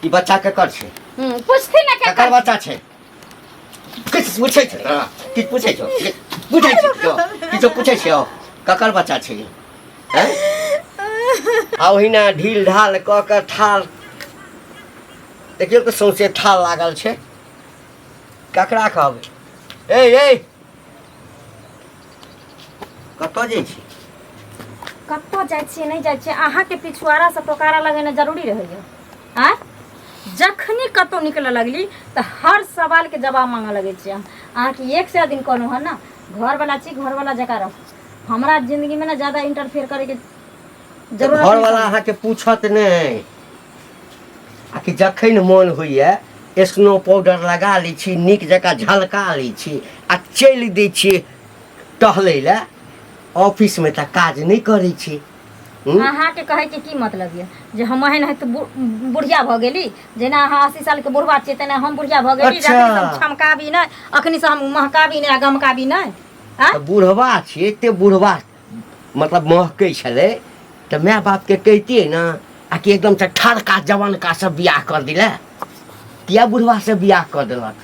ई बच्चा केकर छै? पूछती ना के केकर बच्चा छै? किछ पूछै छै ना? किछ पूछै छौ? पूछै छै किछो पूछै छै? केकर बच्चा छै? हैं? आ ओहिना ढील ढाल क के ठाल देखियो तो सौंसे ठाल लागल छै। ककरा कहबै? ए कतऽ जाइ छी? कत्तो जाइ छियै नहीं जाइ छियै अहाँ के पिछुआरा से टोकारा लगेना जरूरी रहैया। आ जखनी कतौ निकले लगली तो हर सवाल के जवाब मांगे लगे छियै। अहाँ के एक से दिन कहनो है ना घर वाला छी घर वाला जगह रहो। हमरा जिंदगी में ना ज्यादा इंटरफेयर करे के जरूरत घर वाला अहाँ के पूछत नहीं। आ कि जखन मन होइए स्नो पाउडर लगा लै छी नीक जकाँ झलका लै छी आ चलि दै छियै टहलै लए। ऑफिस में तऽ काज नहीं करै छी। अहाँ के कहे के की मतलब ये जे हम एहन है तो बुढ़िया भ गेली जेना अहाँ 80 साल के बुढ़वा छियै तेना हम बुढ़िया भ गेली। अच्छा। जखनी से हम छमकाबी नहीं अखनी से हम महकाबी नहीं गमकाबी नहीं। तऽ बुढ़वा छियै एते बुढ़वा मतलब महकै छलै तऽ माय बाप के कहितियै ना आ कि एकदम से ठड़का जवान का सब बियाह कर दिले। किया बुढ़वा से बियाह कर देलक?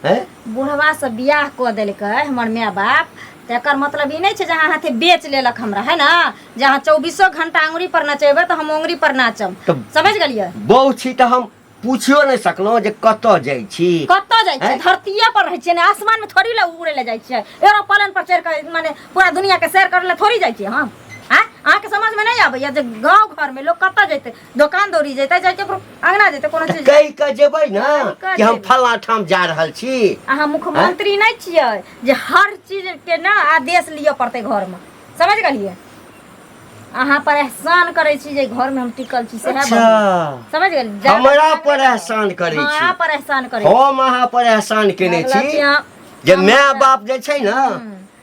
हैं? बुढ़वा से बियाह क देलकै हमर माय बाप तेकर मतलब ई नहीं छै जहाँ हाथे बेच लेलक हमरा है ना। जहाँ 24 घंटा अंगुरी पर नचेबै तो हम अंगुरी पर नाचब। समझ गेलियै? बहु छी तऽ हम पूछियो नहीं सकलहुँ जे कतऽ जाइ छी। कत्तो जाइ छियै? धरतीये पर रहै छियै ने आसमान में थोड़ी ले उड़े ले जाइ छियै। एरोप्लेन पर चढ़ के माने पूरा दुनिया के सैर करे ले थोड़ी जाइ छियै हम। अहाँ के समझ में नहीं आबैया जे गांव घर में लोग कत्ता जैते दुकान दौड़ी जैते जाके अंगना जैते कोनो चीज कहि के जेबै ना कि हम फल्ला ठाम जा रहल छी। अहाँ मुख्यमंत्री नहीं छियै जे हर चीज के ना आदेश लिया पड़ते घर में। समझ गेलियै? अहाँ पर एहसान करे छी जे घर में हम टिकल छी से है। समझ गेलियै? हमरा पर एहसान करे छी। अहाँ पर एहसान करे हम अहाँ पर एहसान केने छी जे माय बाप जे छै ना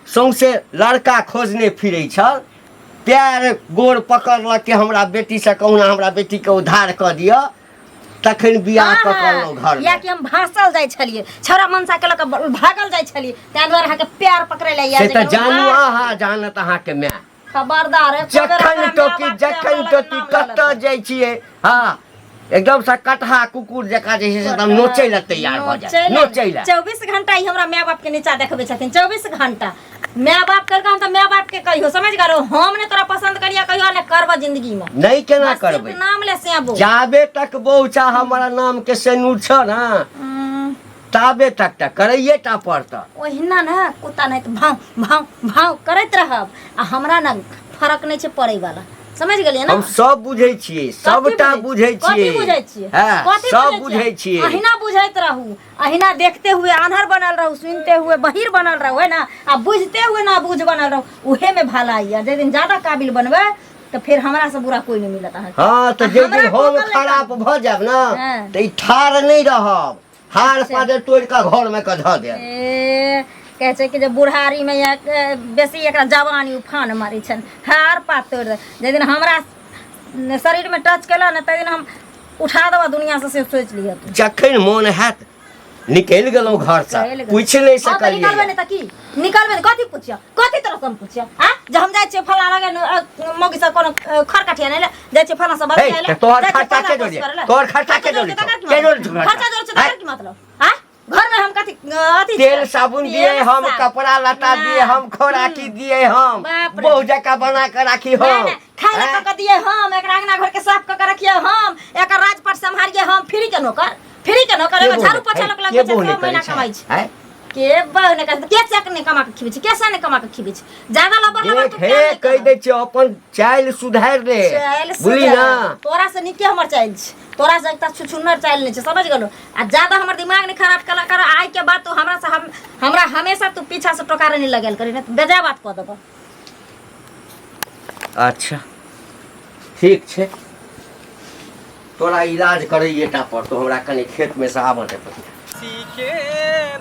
सौंसे लड़का खोजने फिरै छल। पैर गोर पकड़लक कि हमरा बेटी से कहुना हमरा बेटी के उद्धार कर दिया तखन बियाह पकड़लहुँ घर या कि हम भासल जाइ छलिए छौरा मनसा के लक भागल जाइ छलिए तै द्वारा अहाँ के पैर पकड़े ले या से तऽ जानू अहाँ जानत अहाँ के माय खबरदार है जखन टोकी कतऽ जाइ छियै हाँ एकदम से कटहा कुकुर जकाँ जे छै से एकदम नोचै लए तैयार भ जाय नोचै लए। 24 घंटा ही हमरा माय बाप के नीचा देखबे छथिन 24 घंटा। माय बाप करके हम तो माय बाप के कहियो समझ गयो हम ने तोरा पसंद करिया कहियो ने करब जिंदगी में नहीं केना करबै नाम ले सेबो जाबे तक बहुचा हमारा नाम के सेनुर छ ना ताबे तक करैये टा पड़ता। ओहिना ना कुत्ता नहीं तो भाव भाव भाव करैत रहब आ हमरा ना फर्क नहीं छै पड़े वाला। समझ गेलियै ना? हम सब बुझै छियै सबटा बुझै छियै। कथि बुझै छियै? सब बुझै छियै। अहिना बुझैत रहू अहिना देखते हुए आंधर बनल रहू सुनते हुए बहिर बनल रहू है ना आ बुझते हुए ना बुझ बनल रहू उहे में भलाई है। जे दिन ज्यादा काबिल बनबे तो फिर हमरा से बुरा कोई नहीं मिलत अहाँ। हां तो जे दिन हम खराब भ जाब ना त ई ठाड़ नहीं रहब हार पादर तोड़ के घर में क ध दे। कहे छै कि जे बुढ़ारी में या बेसी एकरा जवानी उफान मारी छन हार पात तोड़ दे। जे दिन हमरा शरीर में टच केला ना तै दिन हम उठा देबा दुनिया से सोच लिया तू। जखन मन हैत निकल गेलौ घर से पूछ नहीं सकलिए। निकलबे नहीं त की निकलबे कथि पूछिया कथि तरह से पूछिया हां जे हम जाय छै फला लगे मोगी से कोनो खरकाठिया नहीं ले जाय छै फला से बता ले तोहर खर्चा के जोड़िए तोहर खर्चा के जोड़िए के जोड़ खर्चा जोड़ छै की मतलब हां घर में हम कथि अथि तेल साबुन दिए हम कपड़ा लता दिए हम खोराकी दिए हम बहु जका बना के राखी हम खाना क दिए हम एकरा अंगना घर के साफ क के रखिए हम एकर राजपाट संभालिए हम फ्री के नौकर एगो झाड़ू पोछा लग लगे छै महीना कमाई छै के बहने के चक ने कमा के खिबै छै कैसे ने कमा के खिबै छै ज्यादा लबर लबर तो हे कह दे छै अपन चाइल सुधार ले बुझली ना तोरा से निके हमर चाइल छै तोरा से एकटा छुछुन्नर चाइल नहीं छै समझ गेलो आ ज्यादा हमर दिमाग नहीं खराब कला कर आइ के बात तो हमरा से हमरा हमेशा तू पीछा से टोकारे नहीं लगेल करी ना बेजा बात क देबो। अच्छा ठीक छै तोरा इलाज करैये टा पर तो हमरा कनी खेत में से आबऽ दे के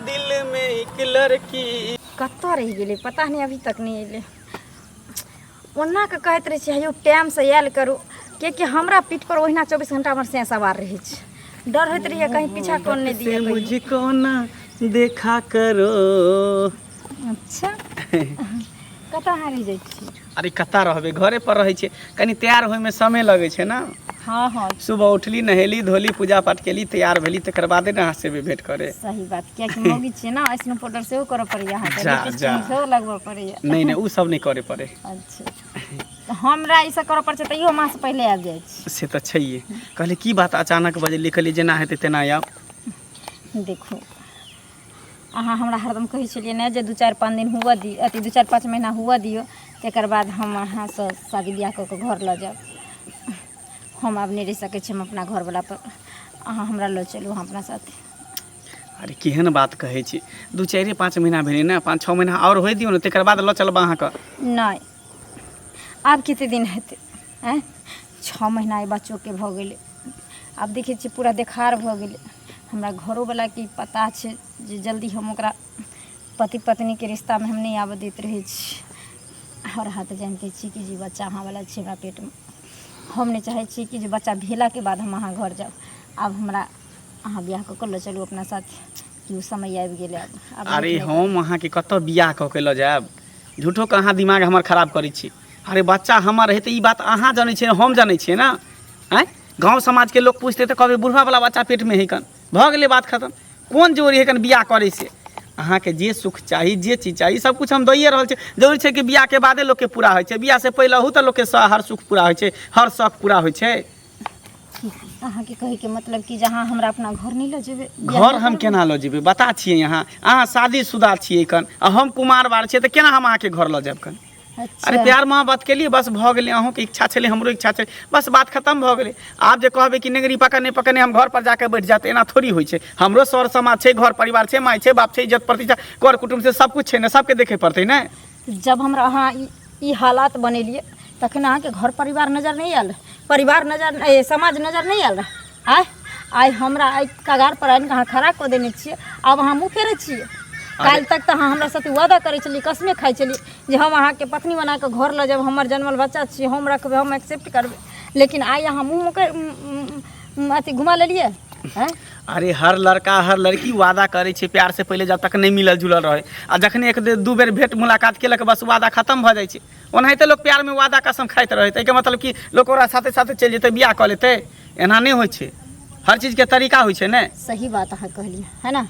दिल में एक लड़की कत्तो रह गेले पता नहीं अभी तक नहीं अइले ओना के कहत रहे छै टाइम से आयल करू कि हमरा पीठ पर ओहिना 24 घंटा हमर से सवार रहे छै डर होइत रहिए कहीं पीछा कोन नहीं दिए मुझको ना देखा करो। अच्छा कतऽ हारी जाइ छी अरे कता रहबे घरे पर रहे छे कनी तैयार होय में समय लगे छे ना। हाँ हाँ सुबह उठली नहेली धोली पूजा पाठ केली तैयार भेली तकर बादे ना से भी भेंट करे। सही बात क्या कि मौगी छे ना स्नो पाउडर से वो करे पड़े यहाँ के जा, लिपस्टिक जा। से लगवा पड़े। नहीं नहीं उ सब नहीं करे पड़े। अच्छा तो हमरा ई सब करे पड़े त इहो मास पहले आ जाय छै। से तो छैहे कहले की बात अचानक बजे लिखली जेना हेते तेना आब। देखो अहाँ हमरा हरदम कहै छलिए ने जे 2-4-5 दिन हुआ दी अति 2-4-5 महीना हुआ दियो तकर बाद हम अहाँ से शादी ब्याह क के घर ल जाब। हम आब नहीं रह सकै छी हम अपना घर वाला पर अहाँ हमरा ल चलू हम अपना साथे। अरे केहन बात कहै छी 2-4-5 महीना भेलै ना 5-6 महीना और होय दियौ ने तकर बाद ल चलब अहाँ के। नहीं आब कते दिन हेतै हैं 6 महीना ए बच्चों के भ गेलै आब देखै छी पूरा देखार भ गेलै। हमरा घरो वाला की पता छै जे जल्दी हम ओकरा पति पत्नी के रिश्ता में हम नहीं आबऽ दैत रहै छी। और हाथ जानते छी कि जे बच्चा अहाँ वाला छै हमरा पेट में हम नहीं चाहे छी कि जे बच्चा भेला के बाद हम अहाँ घर जाब। आब हमरा अहाँ बियाह क के ल चलू अपना साथ कि समय आबि गेलै आब। अरे हम अहाँ के कत बियाह क के ल जाब झूठो के अहाँ दिमाग हमर खराब करै छी। अरे बच्चा हमर है तो ई बात अहाँ जानै छियै हम जानै छियै ना। हैं गांव समाज के लोग पूछते तो कहबे बुढ़वा वाला बच्चा पेट में है कन भ गेलै बात खत्म। कोन जोरी है कन बियाह करे से अहाँ के जे सुख चाहिए जे चीज चाहिए सब कुछ हम दैए रहल छै। जरूरी छै कि बियाह के बादे लोग के पूरा होइ छै बियाह से पहले हु त लोग के हर सुख पूरा होइ छै हर शौक पूरा होइ छै। अहाँ के कहे के मतलब कि जहाँ हमरा अपना घर नहीं ल जेबे घर हम केना ल जेबे बता छियै यहाँ अहाँ शादीशुदा छियै कन आ हम कुमार बार छियै त केना हम अहाँ के घर ल जाब कन। अच्छा अरे प्यार मोहब्बत के लिए बस भ गेलै अहूँ के इच्छा छलै हमरो इच्छा छै बस बात खत्म भ गेलै। आप जे कहबे कि नेगरी पकड़ने पकड़ने हम घर पर जाके बैठ जाते एना थोड़ी होइ छै। हमरो सर समाज छै घर परिवार छै माय छै बाप छै इज्जत प्रतिष्ठा कर कुटुम्ब से सब कुछ छै ने सबके देखे पड़तै ने। जब हमरा अहाँ ई हालात बनेलिए तखन अहाँ के घर परिवार नजर नहीं आयल परिवार नजर समाज नजर नहीं आयल आय आइ हमरा आइ कगार पर आनि अहाँ खड़ा कऽ देने छियै आब अहाँ मुँह फेरै छियै। काल तक तो अहाँ हमरा साथे वादा करै छलिए कसमे खाइ छलिए जे हम अहाँ के पत्नी बना के घर ल जाब हमर जन्मल बच्चा छियै हम रखबै हम एक्सेप्ट करबै लेकिन आइ अहाँ मुँह अथी घुमा लेलिए हैं। अरे हर लड़का हर लड़की वादा करे छै प्यार से पहले जब तक नहीं मिलल जुलल रहे आ जखने एक दू बेर भेंट मुलाकात केलक बस वादा खत्म भ जाइ छै। ओनाहिते लोग प्यार में वादा कसम खाइत रहे एके मतलब कि लोग ओकरा साथे साथे चल जेतै बियाह कऽ लेतै एना नहीं होइ छै हर चीज के तरीका होइ छै ने। सही बात अहाँ कहलिए है ना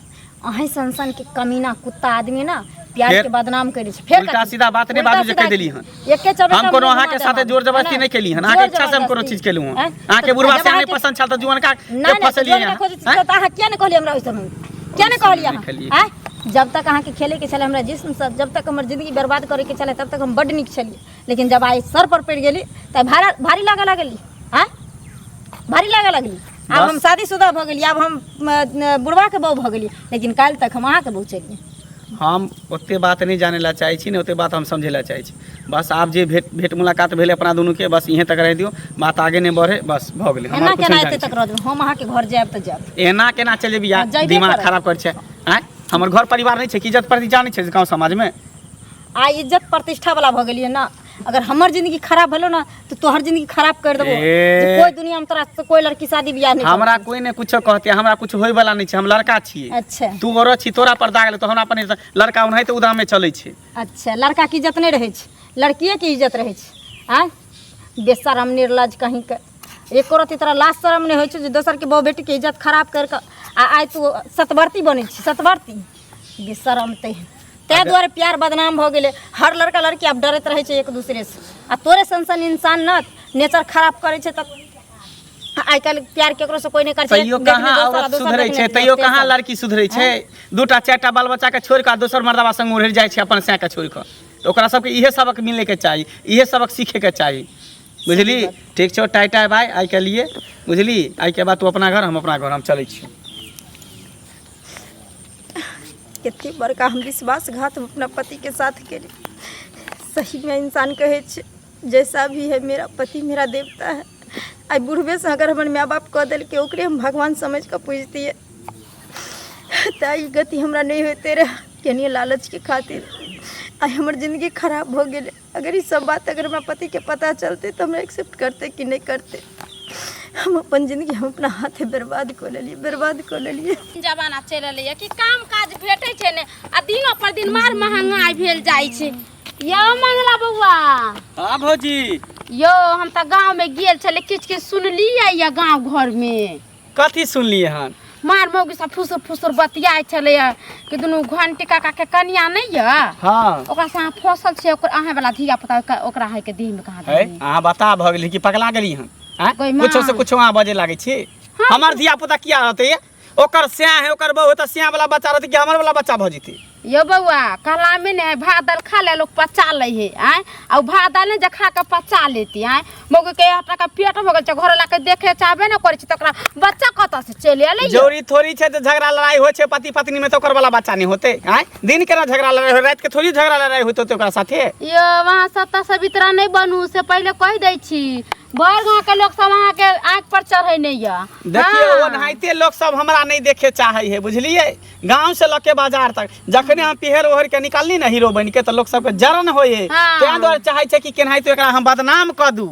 अहीं संसन के कमीना कुत्ता आदमी ना प्यार के बदनाम करे छै फेर उल्टा सीधा बात नहीं बाजू जे कह देली हन एके चबे हम कोनो अहाँ के साथे जोर जबरदस्ती नहीं केली हन अहाँ के इच्छा से हम कोनो चीज केलु हन अहाँ के बुढ़वा से नहीं पसंद छल त जुआन का फसलिए अहाँ किया ने कहलिए हमरा ओइ समय किया ने कहलिए अहाँ हैं जब तक अहाँ के खेले के छले हमरा जिस्म से जब तक हमर जिंदगी बर्बाद करे के छले तब तक हम बड निक छलिए लेकिन जब आइ सर पर पड़ गेली त भारी लागे लागली हैं भारी लागे लागली। अब हम शादीशुदा भ गेली अब हम बुढ़वा के बहू भ गेली लेकिन काल तक हम अहाँ के बहू छलिए। हम ओते बात नहीं जाने ला चाहे छी ने ओते बात हम समझे ला चाहे छी बस आप जे भेंट मुलाकात भेले अपना दोनों के बस यहीं तक रह दियो बात आगे नहीं बढ़े बस भ गेलै। एना केना एते तक रह हम अहाँ के घर जाब त जाब एना केना चले बिया दिमाग खराब कर छै हैं हमर घर परिवार नहीं छै कि इज्जत प्रतिष्ठा नहीं छै गांव समाज में आ इज्जत प्रतिष्ठा वाला भ गेलिए ना। अगर हमर जिंदगी खराब भेलो ना तो तोहर जिंदगी खराब कर देबो कोई दुनिया में तोरा से कोई लड़की शादी बियाह नहीं हमरा कोई ने कुछ कहते हमरा कुछ होय वाला नहीं छै हम लड़का छिए। अच्छा तू औरत छी तोरा पर दाग ले तो हमरा अपन लड़का उन्हीं तो उदा में चले छै। अच्छा लड़का की इज्जत नहीं रहे छै लड़किए की इज्जत रहे छै हैं बेशरम निर्लज कहीं के एको रति तोरा लाज शरम नहीं होइ छै जे दोसर के बहू बेटी के इज्जत खराब कर के आइ तू सतवर्ती बनै छी सतवर्ती बेशरम तै द्वारे प्यार बदनाम हो गेले हर लड़का लड़की अब डरत रहे छै एक दूसरे से आ तोरे संसन इंसान न नेचर खराब करे छै त आइ काल प्यार केकरो से कोई नहीं कर छै। तैयो कहाँ औरत सुधरै छै तैयो कहाँ लड़की सुधरै छै दूटा चारटा बाल बच्चा के छोड़ के दोसर मर्दवा संग उड़ि जाइ छै अपन से के छोड़ के तो ओकरा सबके इहे सबक मिले के चाही इहे सबक सीखे के चाही बुझली। ठीक छौ टाटा बाय आइ के लिए बुझली आइ के बाद तू अपना घर हम अपना घर हम चलै छी। कितनी बड़का हम विश्वासघात अपना पति के साथ करी सही में इंसान कहे जैसा भी है मेरा पति मेरा देवता है। आई बुढ़बे से अगर हमारे माँ बाप कह दिल के ओकरे हम भगवान समझ कर पूजती है तो गति हमरा नहीं होते रहे केनिए लालच के खातिर आई हमार जिंदगी खराब हो गए। अगर ये सब बात अगर हमारे पति के पता चलते तो हम एक्सेप्ट करते कि नहीं करते हम अपन जिंदगी हम अपना हाथे बर्बाद कर लेलिए जमाना चल रही है कि काम काज भेटे छै ने आ दिनो पर दिन मार महंगाई भेल जाइ छै यो मंगला बउआ। हाँ भौजी। यो हम त गांव में गेल छले किछ किछ सुनलिए या गांव घर में। कथी सुनलिए हन? मार मौगी सब फुसुर फुसुर बतियाए छले कि दुनु घंटी काका के कन्या नहीं है। हाँ ओकरा से फसल छे ओकर आहे वाला धिया पुता ओकरा है के देह में कहां है अहाँ बता भ गेली कि पगला गेली हन? कोई कुछो से माँ। कुछो अहाँ बजे लागे छी। हमार धिया पुता किया रहते? ओकर स्याह है ओकर बहू त स्याह वाला बच्चा रहते कि हमर वाला बच्चा भ जेते? यो बउआ कला में ने भात दाल खा ले लोग पचा ले है आय और भात दाल ने जे खा के पचा लेती आय मौगी के आटा का पेट भ गेल छ घर ला के देखे चाहबे न करै छी तकरा बच्चा कत से चले ले जोरी थोड़ी छे त झगड़ा लड़ाई होय छे पति पत्नी में त ओकर वाला बच्चा नहीं होते आय दिन के ना झगड़ा लड़ाई हो रात के थोड़ी झगड़ा लड़ाई होते ओकरा साथे। यो वहां सत्ता सवित्रा नहीं बनू से पहले कह दै छी भर गांव के लोग सब वहां के आंख पर चढ़ै नहीं या। देखिए वो नहाइते लोग सब हमरा नहीं देखे चाहे है बुझलिए गांव से लके बाजार तक जखने हम पिहर ओहर के निकालनी ना हीरो बन के तो लोग सबके जरन होए तें द्वारे चाहे छे कि केनाहितो एकरा हम बदनाम क दू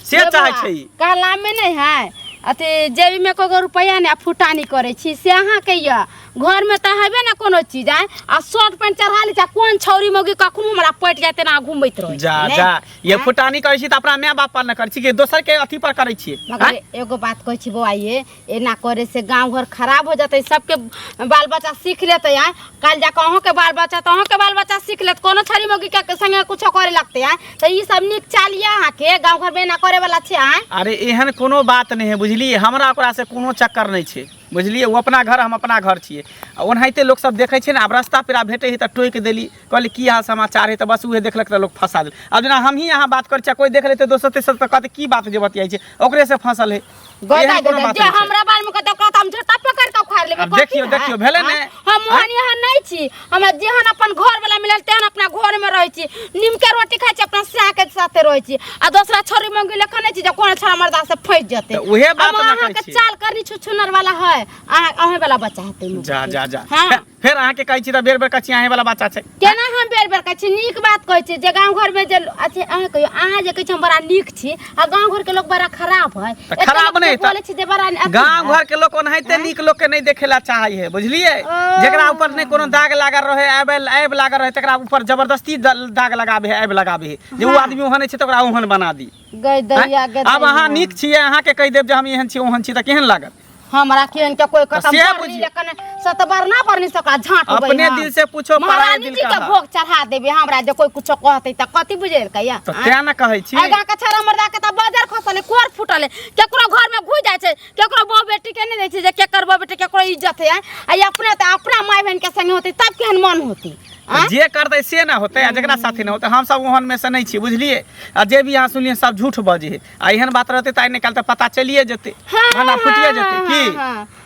से चाहे छे। कहला में नहीं है अते जेबी में को रुपया ने फुटानी करे छी से अहाँ के या घर में त हेबे ना कोनो चीज आय आ शर्ट पैंट चढ़ा ली कौन छौरी मौगी कखनो हमरा पट जाते ना घुमैत रह जा जा ये फुटानी करे छी त अपना माय बाप पर न करे छी कि दोसर के अथी पर करे छी। मगर एगो बात कहै छी बौआ ये एना करे से गांव घर खराब हो जाते सबके बाल बच्चा सीख लेते आय काल जा कहूं के बाल बच्चा तो के बाल बच्चा सीख लेत कोनो छौरी मौगी के संगे कुछ करे लगते आय त ई सब निक चालिया अहाँ के गांव घर में ना करे वाला छे आय। अरे एहन कोनो बात नहीं है बुझलिए हमरा ओकरा से कोनो चक्कर नहीं छे बुझलिए वो अपना घर हम अपना घर छिए ओनाहिते लोग सब देखे छे ना अब रास्ता पेरा भेटे है त टोक देली कहली की हाल समाचार है त बस उहे देखलक त लोग फंसा देल। अब जना हम ही यहाँ बात कर छे कोई देख लेते दोसर तेसर त कहते की बात जे बतियाई छे ओकरे से फंसल है गोदा जे हमरा बारे में कहते ओकरा हम झटा पकड़ के उखाड़ लेबे। देखियो देखियो भेले ने हम मोहन यहाँ नहीं छी हम जेहन अपन घर वाला मिलल तेहन अपना घर में रह छी नीम के रोटी खाइ छी अपना साग के साथे रह छी आ दूसरा छोरी मंगी लेखा नहीं छी जे कोन छोरा मर्दा से फंस जते उहे बात ना कहै छी चाल करनी छुछुनर वाला है अहे वाला बच्चा है तुम जा जा जा फिर अहाँ के कहै छी त बेर बेर कहै छी अहे वाला बच्चा छै केना हम बेर बेर कहै छी नीक बात कहै छी जे गांव घर में जे अच्छे अहे कहियो अहाँ जे कहै छी हम बड़ा नीक छी आ गांव घर के लोग बड़ा खराब है खराब नहीं बोले छी जे बड़ा गांव घर के लोग ओनाहिते नीक लोग के नहीं देखेला चाहे है बुझलिए जेकरा ऊपर नहीं कोनो दाग लागल रहे ऐब लागल रहे तकरा ऊपर जबरदस्ती दाग लगाबे है ऐब लगाबे है जे वो आदमी ओहन छै त ओकरा ओहन बना दी गई दरिया गई। अब अहाँ नीक छिए अहाँ के कहि देब जे हम एहन छी ओहन छी त केहन लागत हमरा केहन के कोई खत्म से कर बुझिए। ली लेकिन सतबार ना परनी सका झांट अपने दिल से पूछो पराया महारानी दिल जी का के भोग चढ़ा देबे हमरा जे कोई कुछ कहते त कथि बुझेल कया तो क्या ना कहै छी आगा के छरा मर्दा के त बाजार खसले कोर फुटले केकरो घर में घुस जाय छै केकरो बो बेटी के नहीं दै छै जे केकर बो बेटी केकरो इज्जत है आ अपने त अपना माय बहन के संग होते तब केहन मन होती जे करते से ना होते आ जकरा साथी ना होते हम सब ओहन में से नहीं छी बुझलिए आ जे भी यहाँ सुनिए सब झूठ बजे है आ एहन बात रहते त आइ निकाल त पता चलिए जेते भाना फुटिए जेते की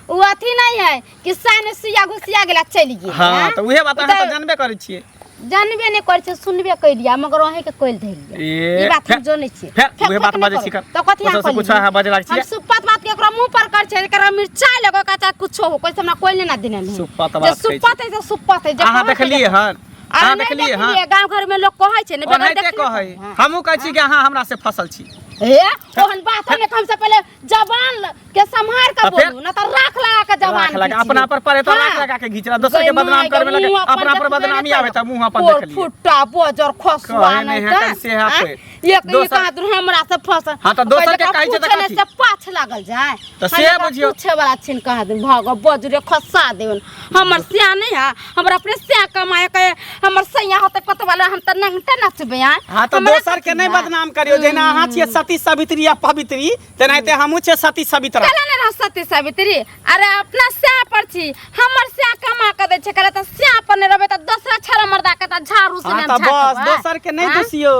उ अथी नहीं है कि साने सुइया घुसिया गेला चली गेल हां त उहे बात अहाँ त जानबे करै छिए जानबे नहीं कर छै सुनबे कइलिया मगर ओहे के कोइल धइलिया ई बात हम जानै छी फिर उहे बात बजे सिकर त कथि से कुछ अहाँ बजे लाग छिए हम सुप्पत बात के एकरा मुंह पर कर छै एकरा मिर्चाई लगो का चाहे कुछो हो कोई से हमरा कोइल ना देने नहीं सुप्पत बात सुप्पत है से सुप्पत है अहाँ देखलिए हन अहाँ देखलिए हन गांव घर में लोग कहै छै ने ओनाहिते कहै हमहू कहै छी कि अहाँ हमरा से फसल छी हे ओहन बात ने हम से पहले जबान के संभार के बोलू ना त राख लगा के जबान लगा अपना पर परे तो राख लगा के घिचरा दोसर के बदनाम करे में लगे अपना पर बदनामी आवे त मुंह अपन देख लिए फुट्टा बोजर खसवा नहीं कहने से यहाँ पे एक ही कहा हमरा से फसल हां त दोसर के कहै छै त कथि से पाछ लागल जाय त से बुझियो पूछे वाला छिन कहा दिन भाग बजरे खसा देवन हमर सिया नहीं है हमरा अपने सिया कमाए के हमर सैया होते कत वाला हम त नंगटा नचबे हां त दोसर के नहीं बदनाम करियो जेना अहाँ छिए सती सावित्री या पवित्री तेनाहिते हमहू छिए सती सावित्री कला ने सती सावित्री अरे अपना सिया पर छी हमर सिया कमा के दे छै कला त सिया पर ने रहबे त दूसरा छरा मर्दा के त झाड़ू से हां त बस दोसर के नहीं दसियो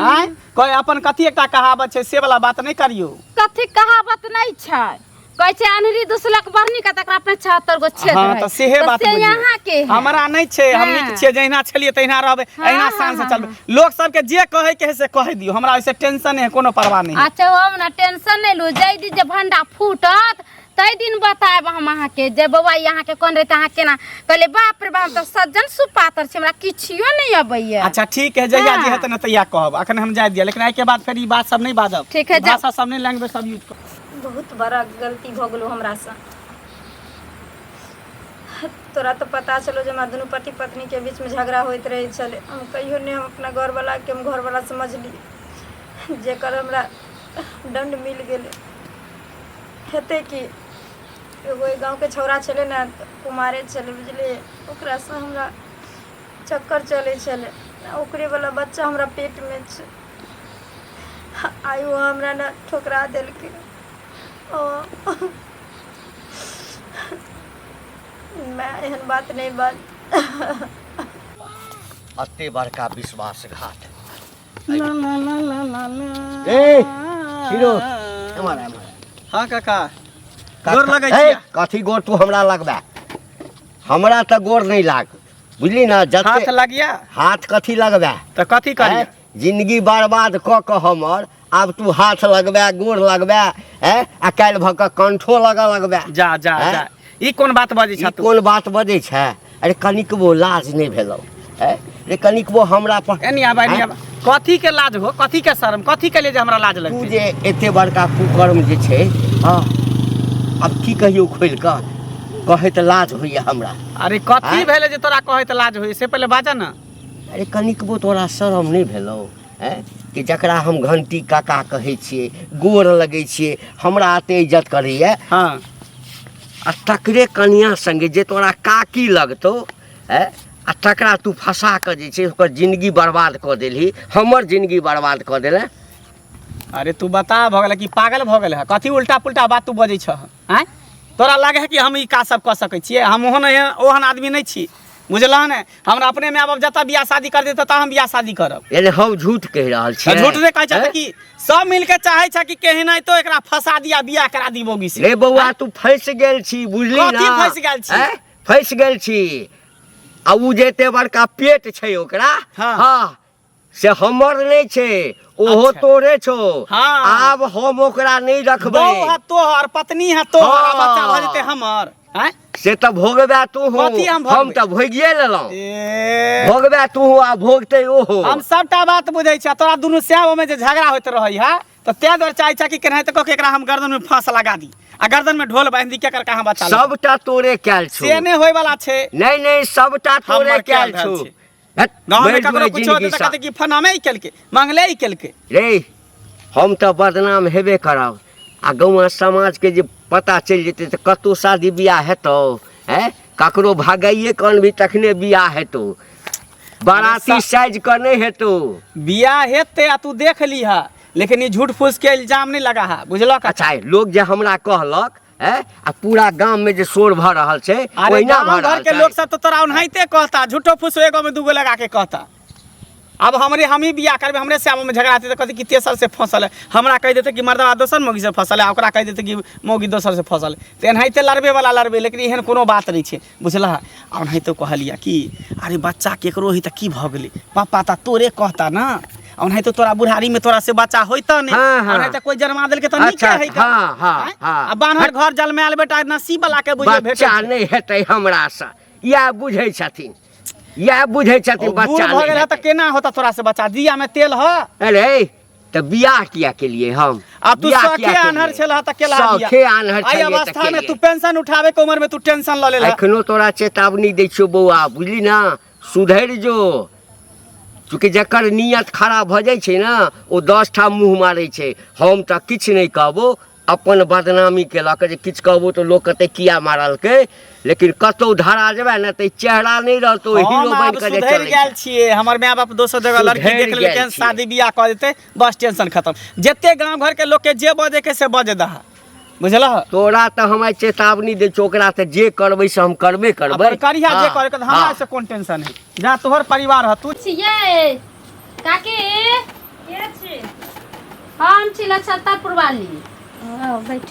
हां कोई अपन कथि एकटा कहावत छै से वाला बात नहीं करियो कथि कहावत नहीं छै कहै छै अनहरी दुसलक बरनी का तकरा अपने 76 गो छेद हां त सेहे बात से यहाँ के हमरा नहीं छै हम नीक छिए जहिना छलिए तहिना रहबे अहिना शान से चलबे लोग सब के जे कहे के है से कह दियो हमरा ओइसे टेंशन है कोनो परवाह नहीं अच्छा हम ना टेंशन नहीं लू जई दी जे भंडा फूटत तई दिन बताएब हम अहाँ के जे बौआ यहाँ के कोन रहते अहाँ केना कहले बाप रे बाप त सज्जन सुपातर छै हमरा किछियो नहीं अबैया। अच्छा ठीक है जहिया जे हेतै न तहिया कहब अखन हम जाय दिया लेकिन आइ के बाद फिर ई बात सब नहीं बाजब ठीक है भाषा सब नहीं लैंग्वेज सब यूज कर बहुत बड़ा गलती भ गेलो हमरा से तोरा तो पता चलो जो हमारे दोनों पति पत्नी के बीच में झगड़ा होते रहे चले हम कहियो नहीं हम अपना घर वाला के हम घर वाला समझ ली जेकर हमरा दंड मिल गए हेते कि एगो गाँव के छौरा चले ना कुमारे चले बुझले ओकरा से हमरा चक्कर चले चले ओकरे वाला बच्चा हमरा पेट में छै आयु हमरा ना ठोकरा दिल के मैं एहन बात नहीं बात अते बड़का विश्वासघात ला ला ला ला ला ला। ए हीरो हमारा हाँ काका गोर लगै छियै। कथी गोर तू हमरा लगबा हमरा तो गोर नहीं लाग बुझली ना जते हाथ लगिया हाथ कथी लगबा तो कथी करिया जिंदगी बर्बाद क हमर अब तू हाथ लगबा गोर लगबा आ काल्हि भऽ कऽ कंठो लगबा जा जा हैं? जा ई कोन बात बजै ई छ तू कोन बात बजै छै अरे कनिकबो लाज नहीं भेलौ रे कनिकबो हमरा पर एनी आबा एनी आबा कथी के लाज हो कथी के शर्म कथी के लिए जे हमरा लाज तू लगतै जे एते बड़का कुकर्म जे छै हाँ अब की कहियो खोल कऽ कहे तऽ लाज होइए हमरा अरे कथी हैं? भेलै जे तोरा कहै त लाज होई से पहिले बाजा ना अरे कनिकबो तोरा शरम नहीं भेलौ कि जकरा हम घंटी काका कहै छियै गोर लगै छियै हमरा एते इज्जत करैए हाँ आ तकरे कनिया संगे जे तोरा काकी लगतौ आ तकरा तू फंसा कऽ जे छै ओकर जिंदगी बर्बाद कऽ देलही हमर जिंदगी बर्बाद कऽ देले अरे तू बता भ गेलै कि पागल भ गेलै कथी उल्टा पुल्टा बात तू बजै छ हैं तोरा लागे है कि हम ई का सब कऽ सकै छियै हम ओहन आदमी नहीं छी बुझलह ने हमरा अपने माय बाप जतऽ बियाह शादी कर देतै तऽ हम बियाह शादी करब यानी हम झूठ कहि रहल छियै झूठ रे कहै छ हैं? कि सब मिल के चाहे छ कि केहन तो एकरा फंसा दिया बियाह करा दी बोगी से रे बौआ तू फंस गेल छी बुझली ना कथी फंस गेल छी? फंस गेल छी आ उ जेते बड़का पेट छै ओकरा हाँ। हाँ से हमर नहीं छै ओहो अच्छा। तोरे छौ हाँ। आब हम ओकरा नहीं रखबै बहू है तोहर पत्नी है तोहर हाँ। बच्चा भ जेतै हमर हैं से तऽ भोगबे तू कथी हम हम भोगबै? तऽ भोगिए लेलहुँ ए भोगबे तू आ भोगते ओहो हम सबटा बात बुझै छ तोरा दुनू श्याम में जे झगड़ा होइत रहै है तो ते दर चाहे छ कि केनाहिते कऽ के एकरा हम गर्दन में फांस लगा दी आ गर्दन में ढोल बांध दी के कर कहां बचा ले सबटा तोरे कैल छौ से नहीं होय वाला छै नहीं नहीं सबटा तोरे हमर कैल कैल छौ छै। गांव में ककरो कुछ होते जिंदगी त कहते कि फनामे ही केलके मंगले ही केलके रे हम तऽ बदनाम हेबे करब आ गाँव समाज के जे पता चलि जेतै तऽ कतौ शादी बियाह हेतौ ककरो भागाइए कौन भी तखने बियाह हेतौ बाराती साइज के नहीं हेतौ बियाह हेते आ तू देख लीहा लेकिन ये झूठ फूस के इल्जाम नहीं लगा है बुझलक अच्छा लोग जे हमरा कहलक आ पूरा गांव में जे शोर भऽ रहल छै अरे ओहिना गाँव भऽ घर रहल के छै लोग सब तो तोरा ओनाहिते कहता झूठो फूस एगो में दूगो लगा के कहता अब हम ही बियाह करबे हमरे से में झगड़ा तो कहते कि तेसर से फसल है हमरा कह देते कि मर्दवा दोसर मौगी से फसल है ओकरा कह देते कि मौगी दोसर से फसल है तो एनाहिते लड़बे वाला लड़बे लेकिन एहन कोनो बात नहीं छै बुझलहा ओनाहिते कहलिया कि अरे बच्चा केकरो ही त की भ गेलै पापा त तोरे कहता ना ओनाहिते तोरा बुढ़ारी में तोरा से बच्चा होइता नहीं हाँ, हाँ। ओनाहिते कोई जन्मा देलके त नीक अच्छा, है हाँ, हाँ, हाँ। आ बान्हर घर जलमैल बेटा नसीब वाला के बुझे भेटे बच्चा नहीं हेतै हमरा से या बुझै छथिन या बुझै छथिन बूढ़ बच्चा भ गेल नहीं है त केना होता तोरा से बच्चा दिया में तेल ह अरे तो बियाह किया के लिए हम आ तू बियाह सखे किया के आन्हर लिए? छल त केला दिया सखे आन्हर आई छलियै त अवस्था में केलियै। तू पेंशन उठावे के उम्र में तू टेंशन ल लेला एखनो तोरा चेतावनी दै छियौ बौआ बुझली ना सुधरि जो चूँकि जकर नियत खराब भऽ जाइ छै ना ओ 10 ठाम मुँह मारै छै हम तऽ किछु नहीं कहबो अपन बदनामी केलक जे किछु कहबो तो लोग कहते किया मारलकै लेकिन कतौ धरा जेबे ना तऽ चेहरा नहीं रहतौ हीरो हम बन आब के जे सुधरि चलै गेल छै। छियै हमर माय बाप दोसर जगह लड़की सुधरि देख गेल लेलकै छियै। शादी बियाह कऽ देतै बस टेंशन खत्म जते गांव घर के लोग के जे बजे के से बजे दहा बुझलह तोरा तऽ हम चेतावनी दै छौ ओकरा तऽ जे करबै से हम करबे करबै अपन करिया जे हाँ, करे के हमरा हाँ। से कोन टेंशन है जा तोहर परिवार ह तू छियै काकी के छी हम छी लछत्तरपुर वाली बैठ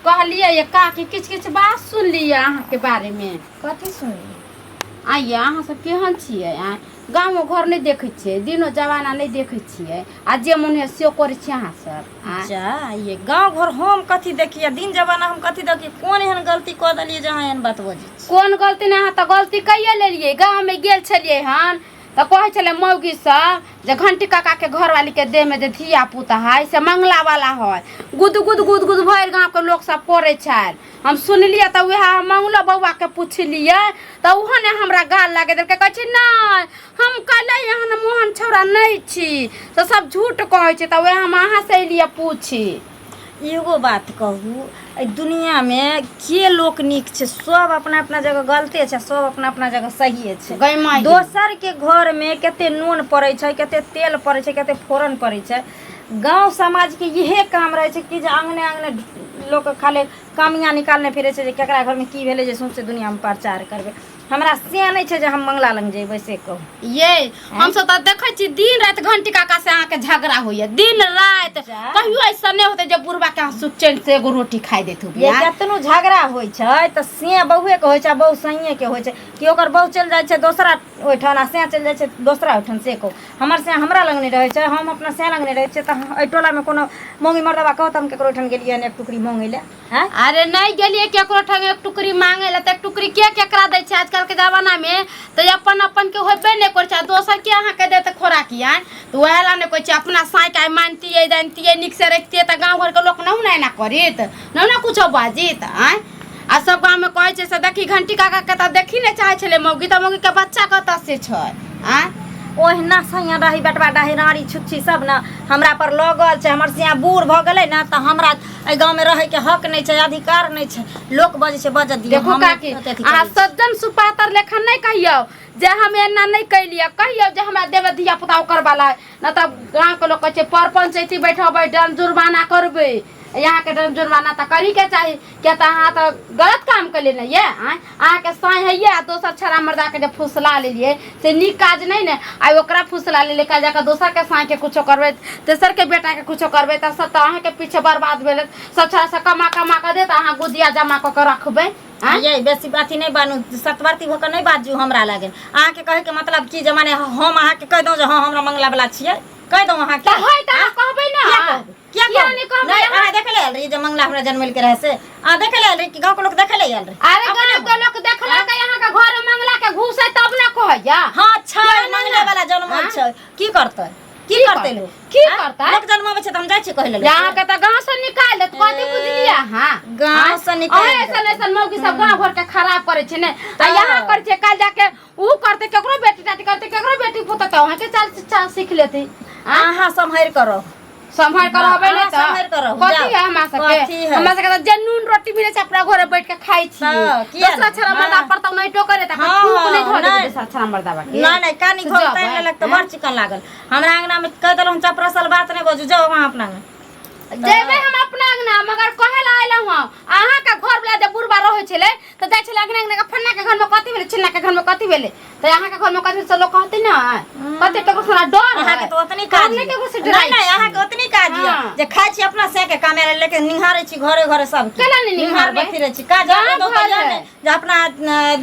कहलिए ये काकी किछ किछ बात सुनलिए अहाँ के बारे में कथी सुनली आइए अहाँ सब केहन छियै गाँव घर नहीं देखे छियै दिनो जमाना नहीं देखे छियै आ जे मन है से करे छियै अहाँ सब जा ये गांव घर हम कथी देखिए दिन जमाना हम कथी देखिए कौन एहन गलती कऽ देलिए जहाँ एहन बात बजे कोन गलती नहीं अहाँ तो गलती कहिए लेलिए गाँव में गेल छलिए हन तो कहे चले मौगी सब जे घंटी काका के घर वाली के देह में जे धिया पुता है से मंगला वाला है गुद गुद गुद गुद भर गाँव के लोग सब करे छल हम सुनलिए तो वह मंगलो बउआ के पूछलिए तो उहो ने हमरा गाल लागे देलके कहे नहीं हम कल यहाँ मोहन छौड़ा नहीं छी तो सब झूठ कहे तो वह हम अहाँ से लिए पूछी। एगो बात कहू एहि दुनिया में के लोक नीक छै सब अपना अपना जगह गलते छै सब अपना अपना जगह सही छै। गई माई दोसर के घर में केते नून पड़े छै केते तेल पड़े छै केते फोरन पड़े छै। गांव समाज के इहे काम रहे छै कि जे आंगने आंगने लोग खाली कामियाँ निकालने फिरे छै जे केकरा घर में की भेले जे सौंसे दुनिया में प्रचार करबे। हमरा से नहीं छै जे हम मंगला लग जेबै से कहू ये हम सब तो देखे छी दिन रात घंटी काका से अहाँ के झगड़ा होइए दिन रात कहियो ऐसा नहीं होते जब बुढ़बा के सुख चैन से एगो रोटी खाई देत ये केतनो झगड़ा होइ छै त से बहुए के होइ छै बहु सहिए के होइ छै कि ओकर बहु चल जाय छै दोसरा ओठन आ से चल जाय छै दोसरा ओठन से कहू हमर से हमरा लग नहीं रहे छै हम अपना से लग नहीं रहे छै त एहि टोला में कोनो मोंगी मर्दबा कहत हम केकरो ओठन गेलिए एक टुकड़ी मांगे ले हैं। अरे नहीं गेलिए केकरो ठग एक टुकड़ी मांगे ला त एक टुकड़ी के केकरा दै छै आजकल के जमाना में तो अपन अपन के होबे नहीं कर छै दोसर के अहाँ के देते खोराकिया तो वह ला ने कोई छै अपना साई का मानती जानती निक से रखती त गांव घर के लोग नहीं ना करित ना कुछ बाजित आय आ सब गांव में कहे छै से देखी घंटी काका के त देखी नहीं चाहे छले मौगी त मौगी के बच्चा कत से छै आय ओहिना सैया रही बेटवा डाही राड़ी छुच्छी सब ना हमरा पर लगल छै हमर से बूढ़ भ गेलै ना त हमरा ए गांव में रहे के हक नहीं छै अधिकार नहीं छै लोक बजे छै बज दियो। देखो काकी आ सज्जन सुपातर लेखन नहीं कहियो जे हम एना नहीं कहिलिए कहियो जे हमरा देवे धिया पुता ओकर वाला न त गांव के लोग कहे छै पर पंचायती बैठबै दंड जुर्माना करबे यहाँ के दंड जुर्माना त करी के चाहिए क्या त अहाँ त गलत काम कर लेना ये अहाँ के साई है ये दोसर छरा मर्दा के जे फुसला लेलिए से नीक काज नहीं ने आ ओकरा फुसला ले कल जाकर दोसर के साई के कुछो करबे तेसर के बेटा के कुछो करबे त सब त अहाँ के पीछे बर्बाद भेल सब छरा से कमा कमा के दे त अहाँ गुदिया जमा क के रखबे। ये बेसी बाती नहीं बानू सतवर्ती होकर नहीं बाजू हमरा लागे अहाँ के कहे के मतलब की जमाने हम अहाँ के कह दो जे हां हमरा मंगला वाला छियै कह दो अहाँ के त है त कहबे ना क्या नहीं कहबे नहीं अहाँ देख ले रे जे मंगला हमरा जन्मल के रहे से आ देख ले रे कि गांव के लोग देख ले रे अरे गांव के लोग देखला के यहाँ के घर में मंगला के घुसे तब ना कहैया हां छै मंगले वाला जन्मल छै की करतै की करते लोग की करता लोग जन्मावे छै त हम जाय छी कहले यहाँ के त गांव से निकाल दे कथि बुझलिया हां गांव से निकाल ऐसा ऐसा मौगी सब गांव घर के खराब करे छै ने आ यहाँ कर छै काल जाके ऊ करते केकरो बेटी टाटी करते केकरो बेटी पुत त वहां के चाल शिक्षा सीख लेती अहाँ सम्हार करो संभाल कर होबे ने त संभाल करो कथि है हमरा सबके त जे नून रोटी मिले छै अपना घरे बैठ के खाई छी दूसरा छरा मर्दा पर त नहीं टोकरे त फूक नहीं धोले दूसरा छरा मर्दा बाकी नहीं कानी खोल तैन लग त बड़ चिकन लागल हमरा अंगना में कह देलौ चपरासल बात नहीं बजू जाओ वहां अपना जेबे हम अपना अंगना मगर कहे ला आइला हूं अहाँ का घर वाला जब बुढ़बा रहे छले त जाय छले अंगना अंगना के फन्ना के घर में कथि भेले छिन्ना के घर में कथि भेले त अहाँ के घर में कथि से लोग कहते ना कते टको सारा डर अहाँ के तो ओतनी काज नहीं नहीं अहाँ के ओतनी काज जे खाय छी अपना से के कामे लेके निहारे छी घरे घरे सब केला नहीं निहार फिरे छी काज दो जे अपना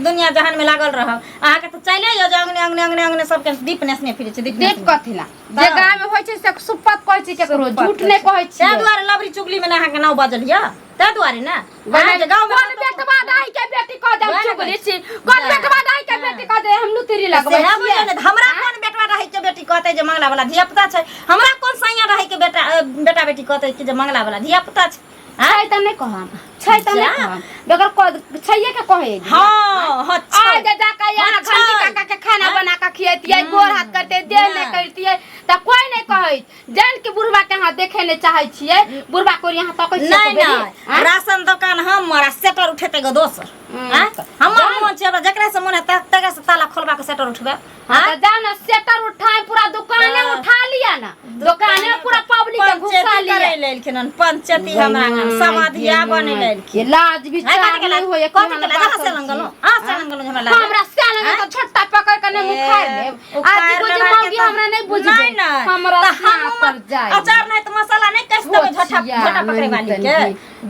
दुनिया जहान में लागल रह अहाँ के तो चले जो अंगने अंगने अंगने अंगने सब के दीप नेसने फिरे छी दीप कथिला जे गांव में होय छै से सुपत कहै छी केकरो झूठ नहीं कहै छी ते दुआरे लवरी चुगली में अहाँ के नाव बजल या ते दुआरे ना गांव में बेटवा दाई के बेटी कह दे चुगली छी कोन बेटवा दाई के बेटी कह दे हम लुतरी लगबै हमरा कोन बेटवा रही के बेटी कहते जे मंगला वाला धिया पुता छै हमरा कोन सैया रही के बेटा बेटी कहते कि जे मंगला वाला धिया पुता छै छै त नहीं कहम छै त नहीं कहम बेगर छैये के कहे हां अच्छा आ जा का यहाँ घंटी काका के खाना बना के खियतिए गोर हाथ करते देह नहीं करतिए त कोई नहीं कहै जान के बुढ़बा के हां देखे ले चाहे छिए बुढ़बा को यहाँ तक नहीं राशन दुकान हमरा सेटर उठेते गो दोसर हमर मन छै जकरा से मन है तकरा से ताला खोलबा के सेटर उठबे हां त जाना सेटर उठाए पूरा दुकाने उठा लिया ना दुकाने पूरा पब्लिक के घुसा लिया लेलखिन पंचायती हमरा समाधिया बने लेलखिन लाज विचार नहीं होय कथि के लगा से लंगलो से लंगलो हमरा लाज हमरा से लंगलो तो छोटा पकड़ के ने मुखार ले आज को जे मौगी हमरा नहीं बुझबे हमरा हाथ पर जाए अचार नहीं तो मसाला नहीं कस देबे झटा पकड़े वाली के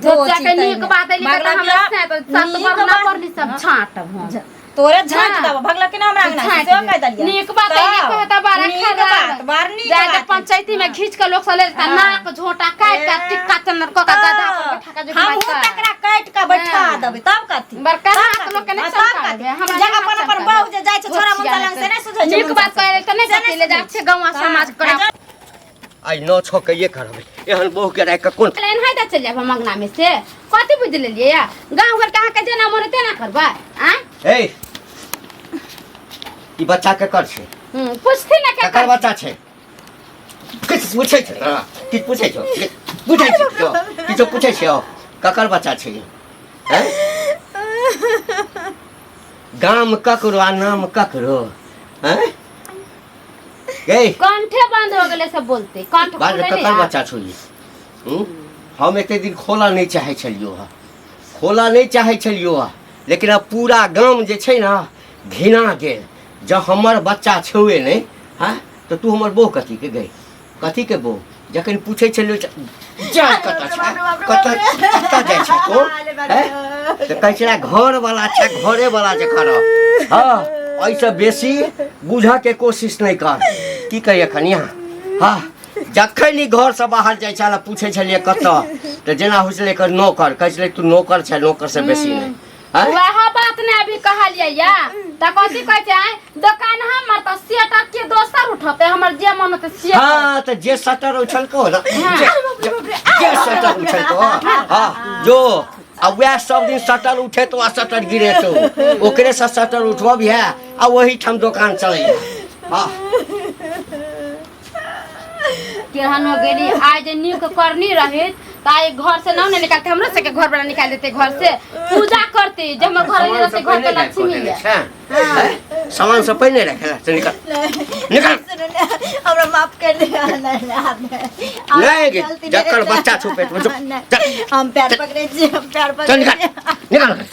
दो के नीक बात है लेकिन हमरा से तो सब करना पड़ली सब छाटब हम तोरे झांट दब भगला के हमरा अंगना से कह दलिया नीक बात है नहीं कहता बारा खराब बारनी जाके पंचायती में खींच के लोग सले नाक झोटा काट के टिक्का चंदन को का गधा पर बैठा के जो हम तकरा काट के बैठा देबे तब कथि बड़का हाथ लोग के नहीं चलता हमरा जगह अपन अपन बाऊ जे जाय छै छोरा लंग से नहीं सुझै नीक बात कहले त नहीं सकेले जाब छे गांव समाज करा आई न छ के ये करबे एहन बहु के राख के कोन प्लान है त चल जाब मंगना में से कथि बुझ लेलिए या गांव घर कहां के जना मरे तेना करबा आ ए ई बच्चा के कर छे पूछती ना के ककर बच्चा छे किछ पूछै छै ना किछ पूछै छौ पूछै छौ किछ पूछै छौ ककर बच्चा छे हैं गाम ककरो आ नाम ककरो हैं ए कंठे बंद हो गेले सब बोलते कंठ बाज खोले ककर बच्चा छौ ये हम एते दिन खोला नहीं चाहे छलियो हा खोला नहीं चाहे छलियो हा लेकिन अब पूरा गांव जे छै ना घिना गेल जब हमर बच्चा छुए नहीं हाँ तो तू हमर बहू कथी के गई कथी के बहू जखन पूछे छलियो जा कत छै कत जाइ छै को तो कहै छला घर वाला छै घरे वाला जे कर हां ऐसे बेसी बुझा के कोशिश नहीं कर की कहिए खनिया हां जखन ही घर से बाहर जाइ छला पूछे छलिए कत तो जेना होइ छले कर नौकर कहै छले तू नौकर छै नौकर से बेसी नहीं वह बात ने अभी कहलिए या त कथि कहै छै दुकान हमर त सेटा के दोसर उठते हमर जे मन त से हां तो जे शटर उछल को ना जे शटर उछल को हां जो अब वह सब दिन शटर उठे तो आ शटर गिरे तो ओकरे से शटर उठबो भी है आ वही ठम दुकान चले हां केहन हो गेली आज नीक करनी रहे ताई घर से ना निकालते हमरो से के घर वाला निकाल देते घर से पूजा करते जब हम घर में रहते घर के लक्ष्मी है सामान सब पहले रखेला तो निकाल हमरा माफ कर दे नहीं जकर बच्चा छुपे हम पैर पकड़े छी हम पैर चल पकड़े निकाल